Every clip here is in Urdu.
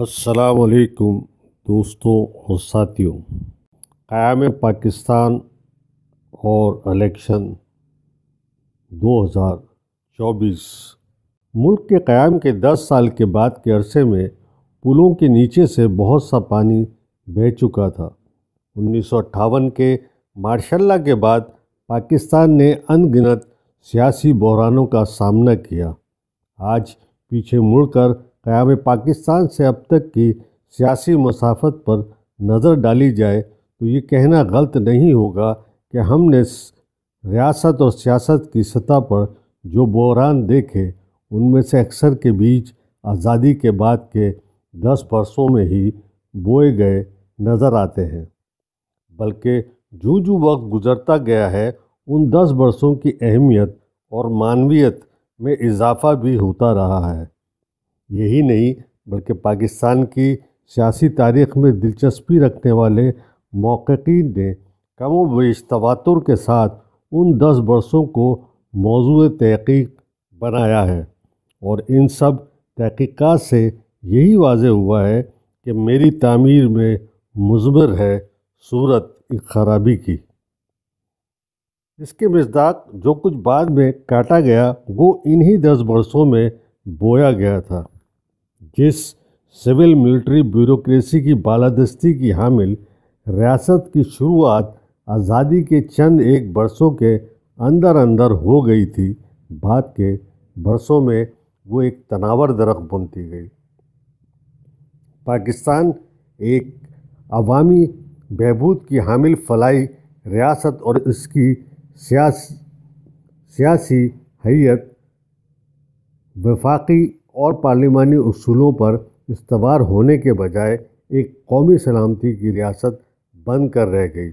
السلام علیکم دوستوں اور ساتھیوں۔ قیام پاکستان اور الیکشن 2024۔ ملک کے قیام کے 10 سال کے بعد کے عرصے میں پلوں کے نیچے سے بہت سا پانی بہہ چکا تھا۔ 1958 کے مارشل لاء کے بعد پاکستان نے ان گنت سیاسی بحرانوں کا سامنا کیا۔ آج پیچھے مڑ کر قیام پاکستان سے اب تک کی سیاسی مسافت پر نظر ڈالی جائے تو یہ کہنا غلط نہیں ہوگا کہ ہم نے ریاست اور سیاست کی سطح پر جو بحران دیکھے ان میں سے اکثر کے بیچ آزادی کے بعد کے 10 برسوں میں ہی بوئے گئے نظر آتے ہیں، بلکہ جو وقت گزرتا گیا ہے ان 10 برسوں کی اہمیت اور معنویت میں اضافہ بھی ہوتا رہا ہے۔ یہی نہیں بلکہ پاکستان کی سیاسی تاریخ میں دلچسپی رکھنے والے محققین نے کم و بیش تواتر کے ساتھ ان 10 برسوں کو موضوع تحقیق بنایا ہے، اور ان سب تحقیقات سے یہی واضح ہوا ہے کہ میری تعمیر میں مضمر ہے صورت ایک خرابی کی۔ اس کے مصداق جو کچھ بعد میں کاٹا گیا وہ انہی 10 برسوں میں بویا گیا تھا۔ جس سول ملٹری بیوروکریسی کی بالادستی کی حامل ریاست کی شروعات آزادی کے چند ایک برسوں کے اندر ہو گئی تھی، بعد کے برسوں میں وہ ایک تناور درخت بنتی گئی۔ پاکستان ایک عوامی بہبود کی حامل فلاحی ریاست اور اس کی سیاسی حیت وفاقی اور پارلیمانی اصولوں پر استوار ہونے کے بجائے ایک قومی سلامتی کی ریاست بن کر رہ گئی،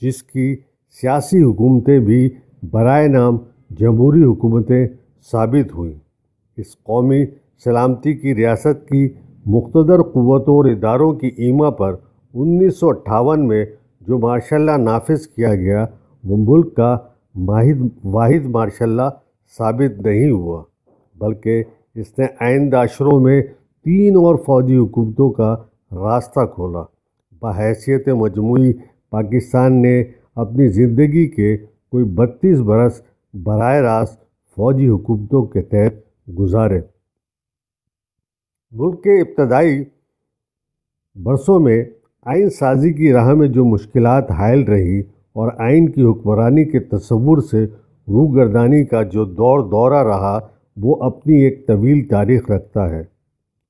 جس کی سیاسی حکومتیں بھی برائے نام جمہوری حکومتیں ثابت ہوئیں۔ اس قومی سلامتی کی ریاست کی مقتدر قوتوں اور اداروں کی ایما پر 1958 میں جو مارشل لاء نافذ کیا گیا وہ ملک کا واحد مارشل لاء ثابت نہیں ہوا، بلکہ اس نے آئندہ اشروں میں 3 اور فوجی حکومتوں کا راستہ کھولا۔ بحیثیت مجموعی پاکستان نے اپنی زندگی کے کوئی 32 برس براہ راست فوجی حکومتوں کے تحت گزارے۔ ملک کے ابتدائی برسوں میں آئین سازی کی راہ میں جو مشکلات حائل رہی اور آئین کی حکمرانی کے تصور سے روگردانی کا جو دورہ رہا وہ اپنی ایک طویل تاریخ رکھتا ہے۔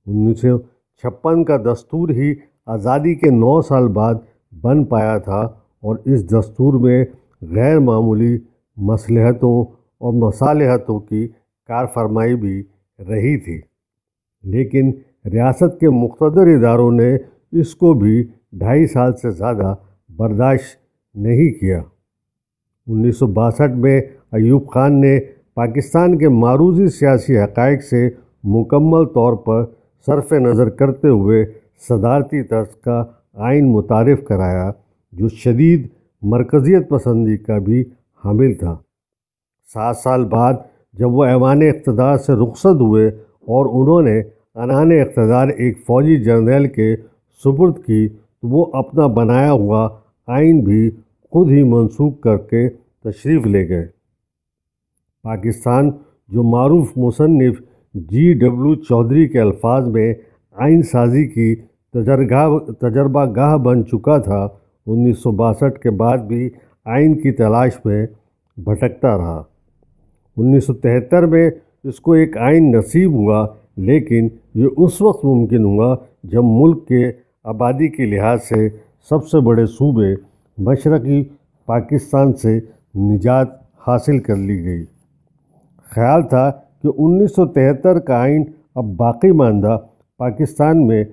1956 کا دستور ہی آزادی کے 9 سال بعد بن پایا تھا، اور اس دستور میں غیر معمولی مصلحتوں اور مصالحتوں کی کارفرمائی بھی رہی تھی، لیکن ریاست کے مقتدر اداروں نے اس کو بھی 2.5 سال سے زیادہ برداشت نہیں کیا۔ 1962 میں ایوب خان نے پاکستان کے معروضی سیاسی حقائق سے مکمل طور پر صرف نظر کرتے ہوئے صدارتی طرز کا آئین متعارف کرایا، جو شدید مرکزیت پسندی کا بھی حامل تھا۔ 7 سال بعد جب وہ ایوان اقتدار سے رخصت ہوئے اور انہوں نے عنان اقتدار ایک فوجی جرنیل کے سپرد کی تو وہ اپنا بنایا ہوا آئین بھی خود ہی منسوخ کر کے تشریف لے گئے۔ پاکستان، جو معروف مصنف G.W. چودھری کے الفاظ میں آئین سازی کی تجربہ گاہ بن چکا تھا، 1962 کے بعد بھی آئین کی تلاش میں بھٹکتا رہا۔ 1973 میں اس کو ایک آئین نصیب ہوا، لیکن یہ اس وقت ممکن ہوا جب ملک کے آبادی کے لحاظ سے سب سے بڑے صوبے مشرقی پاکستان سے نجات حاصل کر لی گئی۔ خیال تھا کہ 1973 کا آئین اب باقی ماندہ پاکستان میں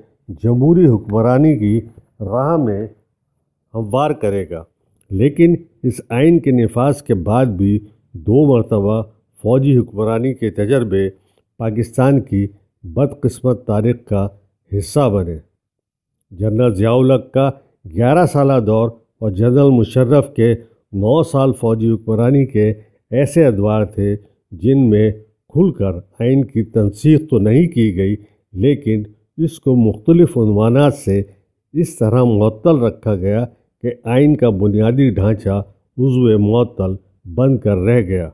جمہوری حکمرانی کی راہ میں ہموار کرے گا، لیکن اس آئین کے نفاذ کے بعد بھی 2 مرتبہ فوجی حکمرانی کے تجربے پاکستان کی بدقسمت تاریخ کا حصہ بنے۔ جنرل ضیاء الحق کا 11 سالہ دور اور جنرل مشرف کے 9 سال فوجی حکمرانی کے ایسے ادوار تھے جن میں کھل کر آئین کی تنسیخ تو نہیں کی گئی، لیکن اس کو مختلف عنوانات سے اس طرح معطل رکھا گیا کہ آئین کا بنیادی ڈھانچہ عضو معطل بن کر رہ گیا۔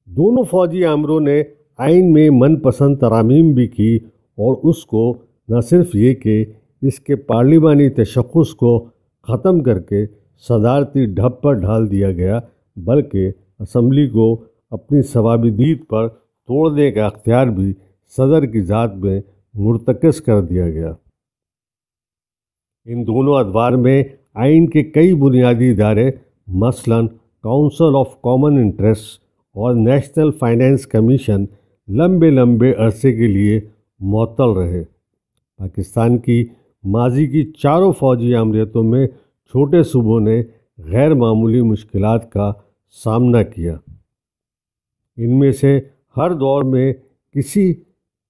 دونوں فوجی آمروں نے آئین میں من پسند ترامیم بھی کی اور اس کو نہ صرف یہ کہ اس کے پارلیمانی تشخص کو ختم کر کے صدارتی ڈھب پر ڈھال دیا گیا، بلکہ اسمبلی کو اپنی ثوابدید پر توڑنے کا اختیار بھی صدر کی ذات میں مرتکز کر دیا گیا۔ ان دونوں ادوار میں آئین کے کئی بنیادی ادارے مثلاً کونسل آف کامن انٹرسٹ اور نیشنل فائنانس کمیشن لمبے عرصے کے لیے معطل رہے۔ پاکستان کی ماضی کی چاروں فوجی آمریتوں میں چھوٹے صوبوں نے غیر معمولی مشکلات کا سامنا کیا۔ ان میں سے ہر دور میں کسی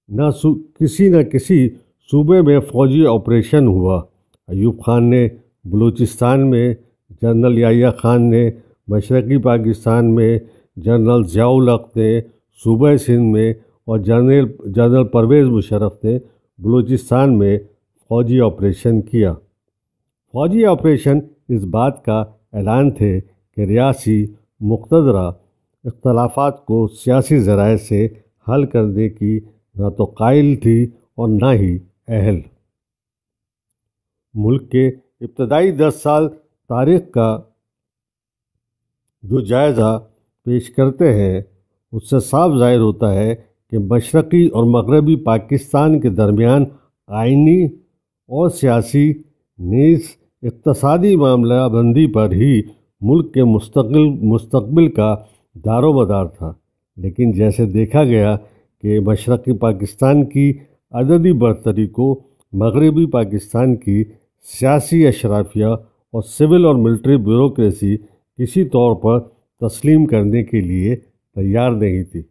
نہ کسی صوبے میں فوجی آپریشن ہوا۔ ایوب خان نے بلوچستان میں، جنرل یحییٰ خان نے مشرقی پاکستان میں، جنرل ضیاء الحق نے صوبہ سندھ میں اور جنرل پرویز مشرف نے بلوچستان میں فوجی آپریشن کیا۔ فوجی آپریشن اس بات کا اعلان تھے کہ ریاسی مقتدرہ اختلافات کو سیاسی ذرائع سے حل کرنے کی نہ تو قائل تھی اور نہ ہی اہل۔ ملک کے ابتدائی 10 سال تاریخ کا جو جائزہ پیش کرتے ہیں اس سے صاف ظاہر ہوتا ہے کہ مشرقی اور مغربی پاکستان کے درمیان آئینی اور سیاسی نیز اقتصادی معاملہ بندی پر ہی ملک کے مستقبل کا دار و مدار تھا، لیکن جیسے دیکھا گیا کہ مشرقی پاکستان کی عددی برتری کو مغربی پاکستان کی سیاسی اشرافیہ اور سول اور ملٹری بیوروکریسی کسی طور پر تسلیم کرنے کے لیے تیار نہیں تھی۔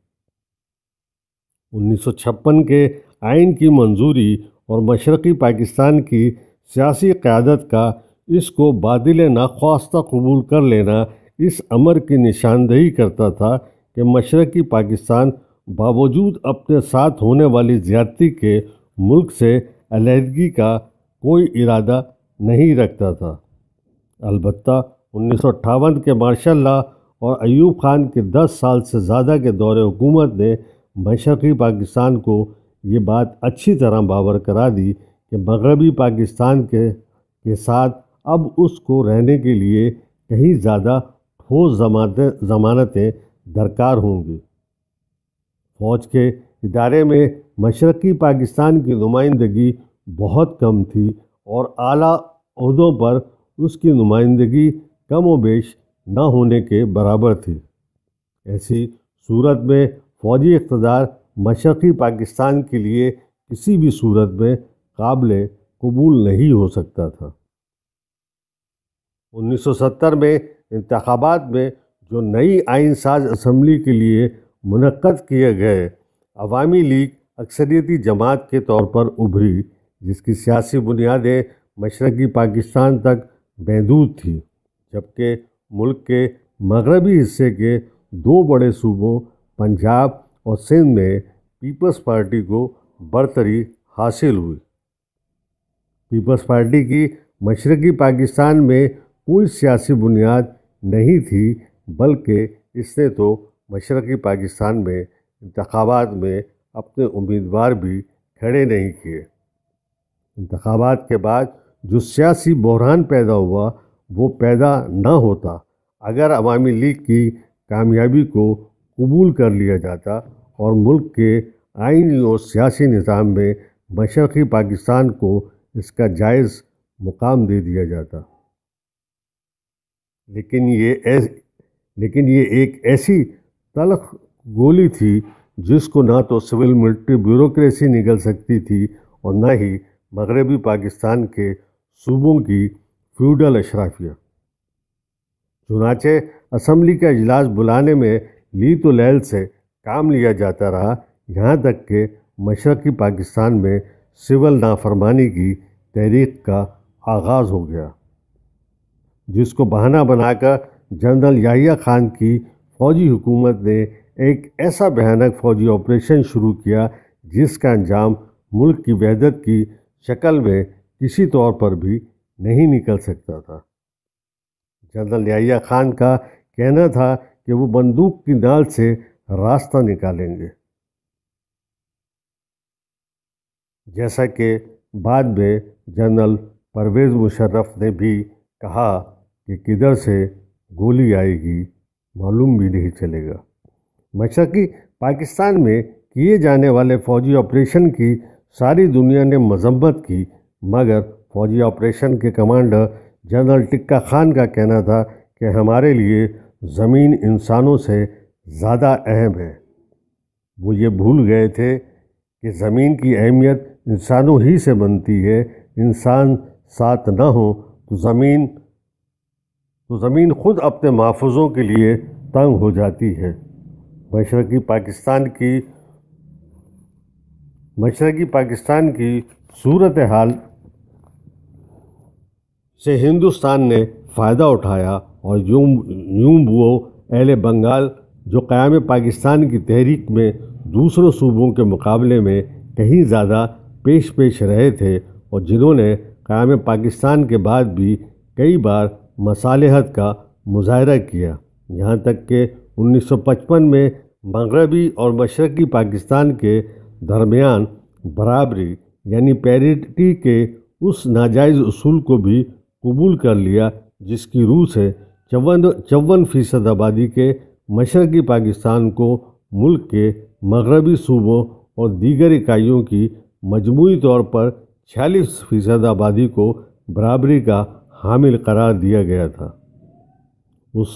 1956 کے آئین کی منظوری اور مشرقی پاکستان کی سیاسی قیادت کا اس کو بادل ناخواستہ قبول کر لینا اس امر کی نشاندہی کرتا تھا کہ مشرقی پاکستان باوجود اپنے ساتھ ہونے والی زیادتی کے ملک سے علیحدگی کا کوئی ارادہ نہیں رکھتا تھا۔ البتہ 1958 کے مارشل لا اور ایوب خان کے 10 سال سے زیادہ کے دور حکومت نے مشرقی پاکستان کو یہ بات اچھی طرح باور کرا دی کہ مغربی پاکستان کے ساتھ اب اس کو رہنے کے لیے کہیں زیادہ ٹھوس ضمانتیں درکار ہوں گی۔ فوج کے ادارے میں مشرقی پاکستان کی نمائندگی بہت کم تھی اور اعلیٰ عہدوں پر اس کی نمائندگی کم و بیش نہ ہونے کے برابر تھی۔ ایسی صورت میں فوجی اقتدار مشرقی پاکستان کے لیے کسی بھی صورت میں قابل قبول نہیں ہو سکتا تھا۔ 1970 میں انتخابات میں جو نئی آئین ساز اسمبلی کے لیے منعقد کیے گئے، عوامی لیگ اکثریتی جماعت کے طور پر ابھری، جس کی سیاسی بنیادیں مشرقی پاکستان تک محدود تھیں، جبکہ ملک کے مغربی حصے کے 2 بڑے صوبوں پنجاب اور سندھ میں پیپلز پارٹی کو برتری حاصل ہوئی۔ پیپلز پارٹی کی مشرقی پاکستان میں کوئی سیاسی بنیاد نہیں تھی، بلکہ اس نے تو مشرقی پاکستان میں انتخابات میں اپنے امیدوار بھی کھڑے نہیں کیے۔ انتخابات کے بعد جو سیاسی بحران پیدا ہوا وہ پیدا نہ ہوتا اگر عوامی لیگ کی کامیابی کو قبول کر لیا جاتا اور ملک کے آئینی اور سیاسی نظام میں مشرقی پاکستان کو اس کا جائز مقام دے دیا جاتا۔ لیکن یہ ایک ایسی تلخ گولی تھی جس کو نہ تو سول ملٹری بیوروکریسی نگل سکتی تھی اور نہ ہی مغربی پاکستان کے صوبوں کی فیوڈل اشرافیہ۔ چنانچہ اسمبلی کا اجلاس بلانے میں لیت و لیل سے کام لیا جاتا رہا، یہاں تک کہ مشرقی پاکستان میں سول نافرمانی کی تحریک کا آغاز ہو گیا، جس کو بہانہ بنا کر جنرل یحییٰ خان کی فوجی حکومت نے ایک ایسا بھیانک فوجی آپریشن شروع کیا جس کا انجام ملک کی وحدت کی شکل میں کسی طور پر بھی نہیں نکل سکتا تھا۔ جنرل یحییٰ خان کا کہنا تھا کہ وہ بندوق کی نال سے راستہ نکالیں گے، جیسا کہ بعد میں جنرل پرویز مشرف نے بھی کہا کہ کدھر سے گولی آئے گی معلوم بھی نہیں چلے گا۔ مشرقی پاکستان میں کیے جانے والے فوجی آپریشن کی ساری دنیا نے مذمت کی، مگر فوجی آپریشن کے کمانڈر جنرل ٹکا خان کا کہنا تھا کہ ہمارے لیے زمین انسانوں سے زیادہ اہم ہے۔ وہ یہ بھول گئے تھے کہ زمین کی اہمیت انسانوں ہی سے بنتی ہے۔ انسان ساتھ نہ ہو تو زمین خود اپنے محفوظوں کے لیے تنگ ہو جاتی ہے۔ مشرقی پاکستان کی صورتحال سے ہندوستان نے فائدہ اٹھایا اور یوں وہ اہل بنگال جو قیام پاکستان کی تحریک میں دوسروں صوبوں کے مقابلے میں کہیں زیادہ پیش رہے تھے اور جنہوں نے قیام پاکستان کے بعد بھی کئی بار مصالحت کا مظاہرہ کیا، یہاں تک کہ 1955 میں مغربی اور مشرقی پاکستان کے درمیان برابری یعنی پیریٹی کے اس ناجائز اصول کو بھی قبول کر لیا جس کی روح سے 54% آبادی کے مشرقی پاکستان کو ملک کے مغربی صوبوں اور دیگر اکائیوں کی مجموعی طور پر 46% آبادی کو برابری کا حامل قرار دیا گیا تھا۔ اس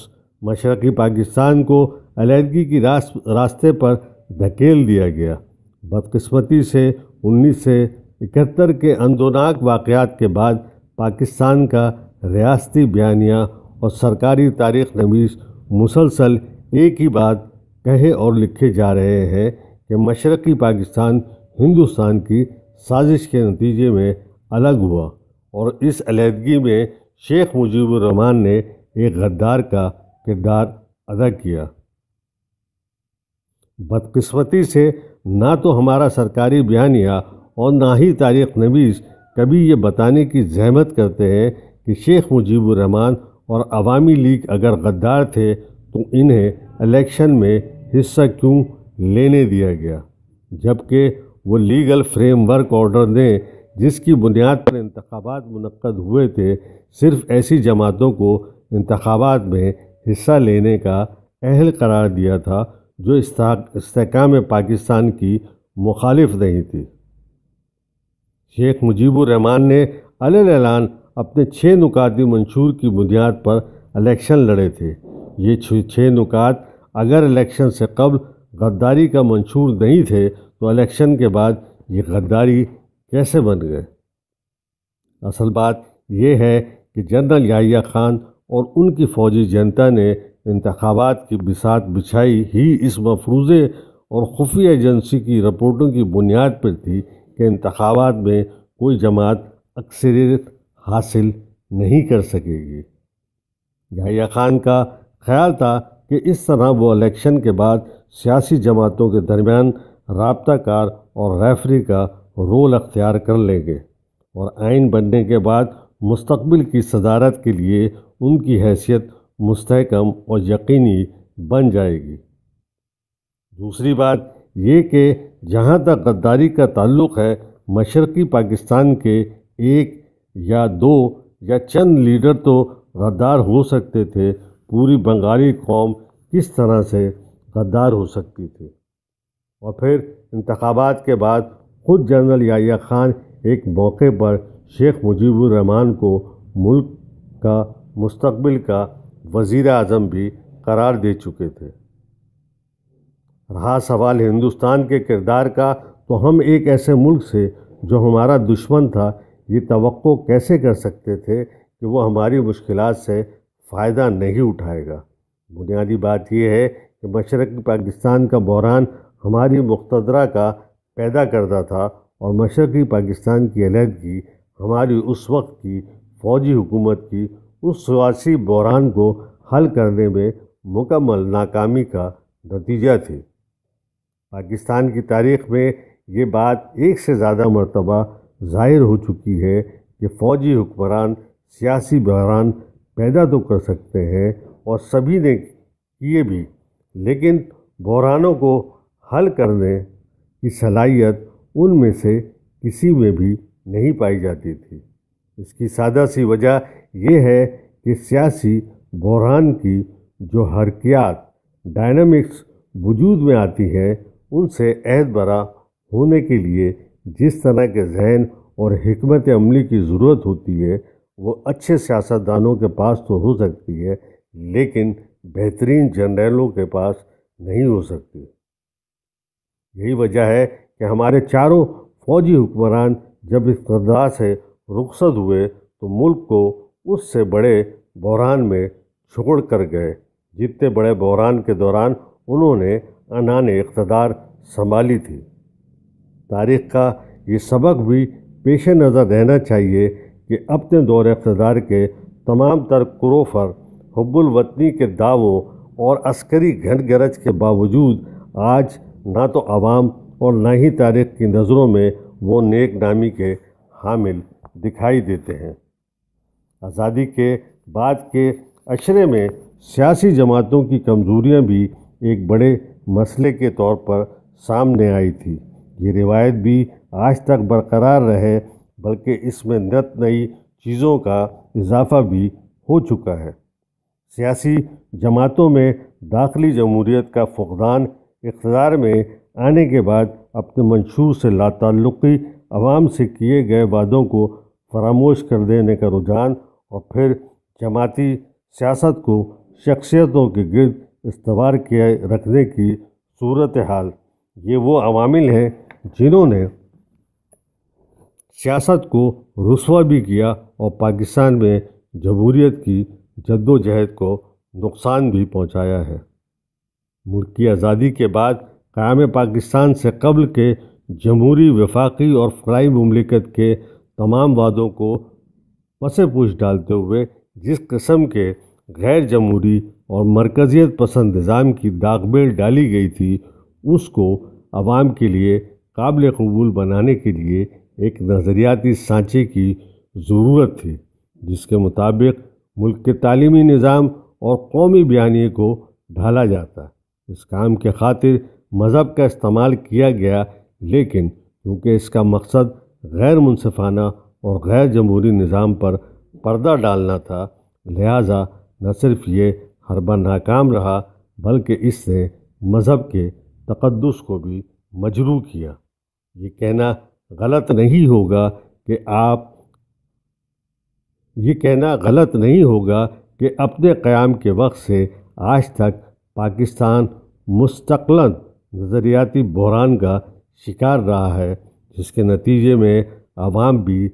مشرقی پاکستان کو علیحدگی کی راستے پر دھکیل دیا گیا۔ بدقسمتی سے 1971 کے اندوناک واقعات کے بعد پاکستان کا ریاستی بیانیہ اور سرکاری تاریخ نویس مسلسل ایک ہی بات کہے اور لکھے جا رہے ہیں کہ مشرقی پاکستان ہندوستان کی سازش کے نتیجے میں الگ ہوا اور اس علیحدگی میں شیخ مجیب الرحمن نے ایک غدار کا کردار ادا کیا۔ بدقسمتی سے نہ تو ہمارا سرکاری بیانیہ اور نہ ہی تاریخ نویس کبھی یہ بتانے کی زحمت کرتے ہیں کہ شیخ مجیب الرحمن اور عوامی لیگ اگر غدار تھے تو انہیں الیکشن میں حصہ کیوں لینے دیا گیا، جبکہ وہ لیگل فریم ورک آرڈر نے جس کی بنیاد پر انتخابات منعقد ہوئے تھے صرف ایسی جماعتوں کو انتخابات میں حصہ لینے کا اہل قرار دیا تھا جو استحکام پاکستان کی مخالف نہیں تھی۔ شیخ مجیب الرحمن نے علیہ اعلان اپنے 6 نکاتی منشور کی بنیاد پر الیکشن لڑے تھے۔ یہ 6 نکات اگر الیکشن سے قبل غداری کا منشور نہیں تھے تو الیکشن کے بعد یہ غداری کیسے بن گئے؟ اصل بات یہ ہے کہ جنرل یحییٰ خان اور ان کی فوجی جنتا نے انتخابات کی بساط بچھائی ہی اس مفروضے اور خفیہ ایجنسی کی رپورٹوں کی بنیاد پر تھی کہ انتخابات میں کوئی جماعت اکثریت حاصل نہیں کر سکے گی۔ یحییٰ خان کا خیال تھا کہ اس طرح وہ الیکشن کے بعد سیاسی جماعتوں کے درمیان رابطہ کار اور ریفری کا رول اختیار کر لیں گے اور آئین بننے کے بعد مستقبل کی صدارت کے لیے ان کی حیثیت مستحکم اور یقینی بن جائے گی۔ دوسری بات یہ کہ جہاں تک غداری کا تعلق ہے، مشرقی پاکستان کے ایک یا 2 یا چند لیڈر تو غدار ہو سکتے تھے، پوری بنگالی قوم کس طرح سے غدار ہو سکتی تھی؟ اور پھر انتخابات کے بعد خود جنرل یحییٰ خان ایک موقع پر شیخ مجیب الرحمن کو ملک کا مستقبل کا وزیر اعظم بھی قرار دے چکے تھے۔ رہا سوال ہندوستان کے کردار کا، تو ہم ایک ایسے ملک سے جو ہمارا دشمن تھا یہ توقع کیسے کر سکتے تھے کہ وہ ہماری مشکلات سے فائدہ نہیں اٹھائے گا؟ بنیادی بات یہ ہے کہ مشرقی پاکستان کا بحران ہماری مقتدرہ کا پیدا کردہ تھا اور مشرقی پاکستان کی علیحدگی ہماری اس وقت کی فوجی حکومت کی اس سیاسی بحران کو حل کرنے میں مکمل ناکامی کا نتیجہ تھی۔ پاکستان کی تاریخ میں یہ بات ایک سے زیادہ مرتبہ ظاہر ہو چکی ہے کہ فوجی حکمران سیاسی بحران پیدا تو کر سکتے ہیں اور سبھی نے کیے بھی، لیکن بحرانوں کو حل کرنے کی صلاحیت ان میں سے کسی میں بھی نہیں پائی جاتی تھی۔ اس کی سادہ سی وجہ یہ ہے کہ سیاسی بحران کی جو حرکیات ڈائنامکس وجود میں آتی ہیں، ان سے عہد برا ہونے کے لیے جس طرح کے ذہن اور حکمت عملی کی ضرورت ہوتی ہے وہ اچھے سیاستدانوں کے پاس تو ہو سکتی ہے، لیکن بہترین جنرلوں کے پاس نہیں ہو سکتی۔ یہی وجہ ہے کہ ہمارے چاروں فوجی حکمران جب اقتدار سے رخصت ہوئے تو ملک کو اس سے بڑے بحران میں چھوڑ کر گئے جتنے بڑے بحران کے دوران انہوں نے عنان اقتدار سنبھالی تھی۔ تاریخ کا یہ سبق بھی پیش نظر رہنا چاہیے کہ اپنے دور اقتدار کے تمام تر کروفر حب الوطنی کے دعووں اور عسکری گھن گرج کے باوجود آج نہ تو عوام اور نہ ہی تاریخ کی نظروں میں وہ نیک نامی کے حامل دکھائی دیتے ہیں۔ آزادی کے بعد کے عشرے میں سیاسی جماعتوں کی کمزوریاں بھی ایک بڑے مسئلے کے طور پر سامنے آئی تھی۔ یہ روایت بھی آج تک برقرار رہے، بلکہ اس میں نت نئی چیزوں کا اضافہ بھی ہو چکا ہے۔ سیاسی جماعتوں میں داخلی جمہوریت کا فقدان، اقتدار میں آنے کے بعد اپنے منشور سے لاتعلقی، عوام سے کیے گئے وعدوں کو فراموش کر دینے کا رجحان، اور پھر جماعتی سیاست کو شخصیتوں کے گرد استوار کیے رکھنے کی صورتحال، یہ وہ عوامل ہیں جنہوں نے سیاست کو رسوا بھی کیا اور پاکستان میں جمہوریت کی جدوجہد کو نقصان بھی پہنچایا ہے۔ ملک کی آزادی کے بعد قیام پاکستان سے قبل کے جمہوری، وفاقی اور فلاحی مملکت کے تمام وعدوں کو پس پوچھ ڈالتے ہوئے جس قسم کے غیر جمہوری اور مرکزیت پسند نظام کی داغ بیل ڈالی گئی تھی، اس کو عوام کے لیے قابل قبول بنانے کے لیے ایک نظریاتی سانچے کی ضرورت تھی، جس کے مطابق ملک کے تعلیمی نظام اور قومی بیانیے کو ڈھالا جاتا۔ اس کام کے خاطر مذہب کا استعمال کیا گیا، لیکن کیونکہ اس کا مقصد غیر منصفانہ اور غیر جمہوری نظام پر پردہ ڈالنا تھا، لہٰذا نہ صرف یہ حربہ ناکام رہا بلکہ اس نے مذہب کے تقدس کو بھی مجروح کیا۔ یہ کہنا غلط نہیں ہوگا کہ اپنے قیام کے وقت سے آج تک پاکستان مستقلاً نظریاتی بحران کا شکار رہا ہے، جس کے نتیجے میں عوام بھی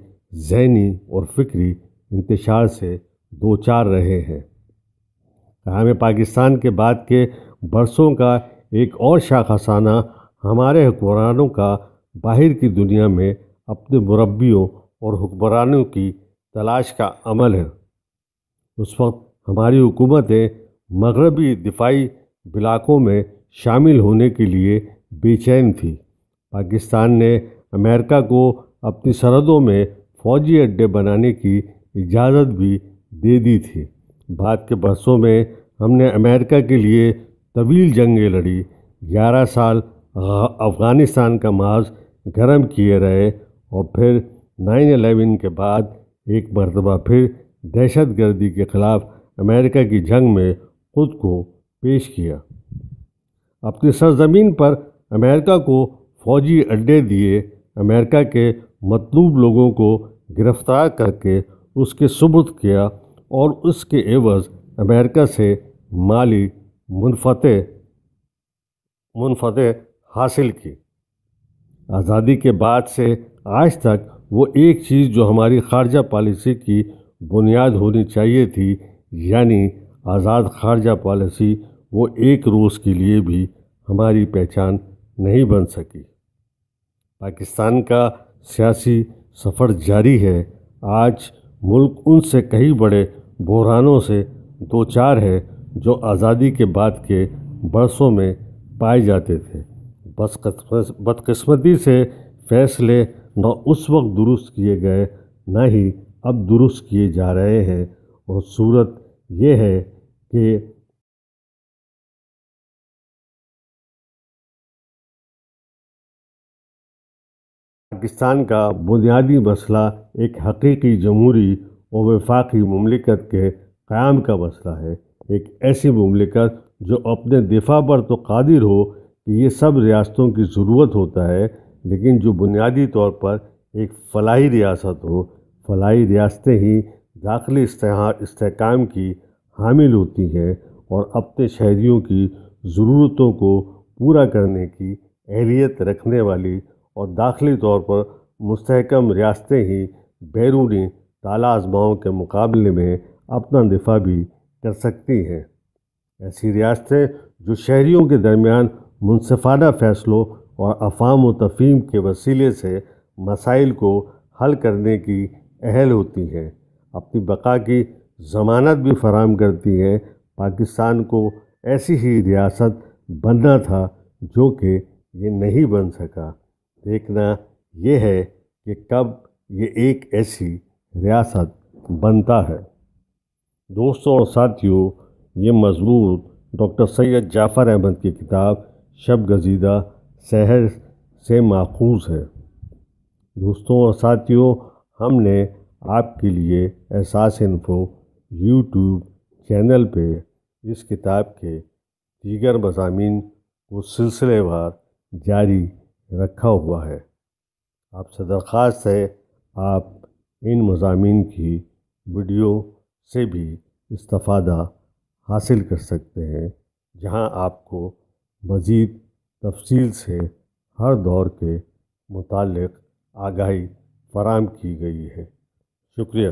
ذہنی اور فکری انتشار سے دوچار رہے ہیں۔ قیام پاکستان کے بعد کے برسوں کا ایک اور شاخسانہ ہمارے حکمرانوں کا باہر کی دنیا میں اپنے مربیوں اور حکمرانوں کی تلاش کا عمل ہے۔ اس وقت ہماری حکومتیں مغربی دفاعی بلاکوں میں شامل ہونے کے لیے بے چین تھی۔ پاکستان نے امریکہ کو اپنی سرحدوں میں فوجی اڈے بنانے کی اجازت بھی دے دی تھی۔ بعد کے برسوں میں ہم نے امریکہ کے لیے طویل جنگیں لڑی، 11 سال افغانستان کا ماغز گرم کیے رہے، اور پھر 9/11 کے بعد ایک مرتبہ پھر دہشت گردی کے خلاف امریکہ کی جنگ میں خود کو پیش کیا۔ اپنی سرزمین پر امریکہ کو فوجی اڈے دیے، امریکہ کے مطلوب لوگوں کو گرفتار کر کے اس کے سپرد کیا اور اس کے عوض امریکہ سے مالی منفعتیں حاصل کی۔ آزادی کے بعد سے آج تک وہ ایک چیز جو ہماری خارجہ پالیسی کی بنیاد ہونی چاہیے تھی، یعنی آزاد خارجہ پالیسی، وہ ایک روز کے لیے بھی ہماری پہچان نہیں بن سکی۔ پاکستان کا سیاسی سفر جاری ہے۔ آج ملک ان سے کئی بڑے بحرانوں سے دوچار ہے جو آزادی کے بعد کے برسوں میں پائے جاتے تھے۔ بدقسمتی سے فیصلے نہ اس وقت درست کیے گئے نہ ہی اب درست کیے جا رہے ہیں، اور صورت یہ ہے کہ پاکستان کا بنیادی مسئلہ ایک حقیقی جمہوری اور وفاقی مملکت کے قیام کا مسئلہ ہے، ایک ایسی مملکت جو اپنے دفاع پر تو قادر ہو کہ یہ سب ریاستوں کی ضرورت ہوتا ہے، لیکن جو بنیادی طور پر ایک فلاحی ریاست ہو۔ فلاحی ریاستیں ہی داخلی استحکام کی حامل ہوتی ہیں اور اپنے شہریوں کی ضرورتوں کو پورا کرنے کی اہلیت رکھنے والی، اور داخلی طور پر مستحکم ریاستیں ہی بیرونی تالا آزماؤں کے مقابلے میں اپنا دفاع بھی کر سکتی ہیں۔ ایسی ریاستیں جو شہریوں کے درمیان منصفانہ فیصلوں اور افہام و تفہیم کے وسیلے سے مسائل کو حل کرنے کی اہل ہوتی ہیں، اپنی بقا کی ضمانت بھی فراہم کرتی ہیں۔ پاکستان کو ایسی ہی ریاست بننا تھا جو کہ یہ نہیں بن سکا۔ دیکھنا یہ ہے کہ کب یہ ایک ایسی ریاست بنتا ہے۔ دوستوں اور ساتھیوں، یہ مضمون ڈاکٹر سید جعفر احمد کی کتاب شب گزیدہ سحر سے ماخوذ ہے۔ دوستوں اور ساتھیوں، ہم نے آپ کے لیے احساس انفو یوٹیوب چینل پہ اس کتاب کے دیگر مضامین کو سلسلے وار جاری رکھا ہوا ہے۔ آپ سے درخواست ہے آپ ان مضامین کی ویڈیو سے بھی استفادہ حاصل کر سکتے ہیں، جہاں آپ کو مزید تفصیل سے ہر دور کے متعلق آگاہی فراہم کی گئی ہے۔ شکریہ۔